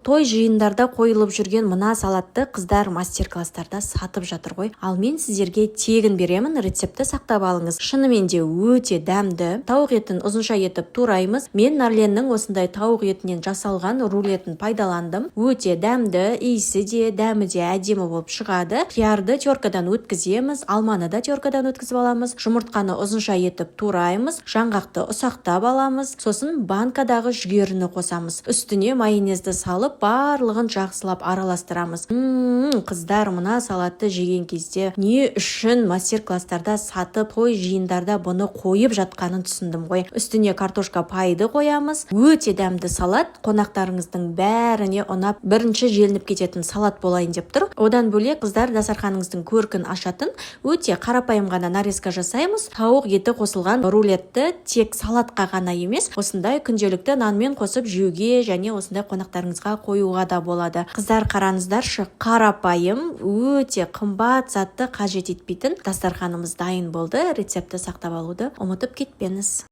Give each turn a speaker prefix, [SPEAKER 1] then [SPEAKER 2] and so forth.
[SPEAKER 1] Той жиындарда қойылып жүрген мына салатты қыздар мастер-класстарда сатып жатыр ғой. Ал мен сіздерге тегін беремін, рецепті сақтап алыңыз. Шынымен де өте дәмді. Тауық етін ұзынша етіп тураймыз. Мен Нарленнің осындай тауық етінен жасалған рулетін пайдаландым. Өте дәмді, иісі де, дәмі де әдемі болып шығады. Қиярды теркадан өткіземіз, алманы да теркадан өткізіп аламыз. Жұмыртқаны ұзынша етіп тураймыз, жаңғақты ұсақтап аламыз. Сосын банкадағы жүгеріні қосамыз. Үстіне майонезді салып барлығын жақсылап араластырамыз. Қыздар, мына салатты жеген кезде не үшін мастер-класстарда сатып, той жиындарда бұны қойып жатқанын түсіндім ғой. Үстіне картошка пайды қоямыз. Өте дәмді салат, қонақтарыңыздың бәріне ұнап, бірінші желініп кететін салат болайын деп тұр. Одан бөлек қыздар, дастарханыңыздың көркін ашатын өте қарапайым ғана нарезка жасаймыз. Тауық еті қосылған рулетті тек салатқа ғана емес, осындай күнделікті нанмен қосып жеуге және осындай қонақтарыңызға қоюға да болады. Қыздар, қараңыздаршы, қарапайым, өте қымбат затты қажет етпейтін дастарханымыз дайын болды. Рецепті сақтап алуды ұмытып кетпеңіз.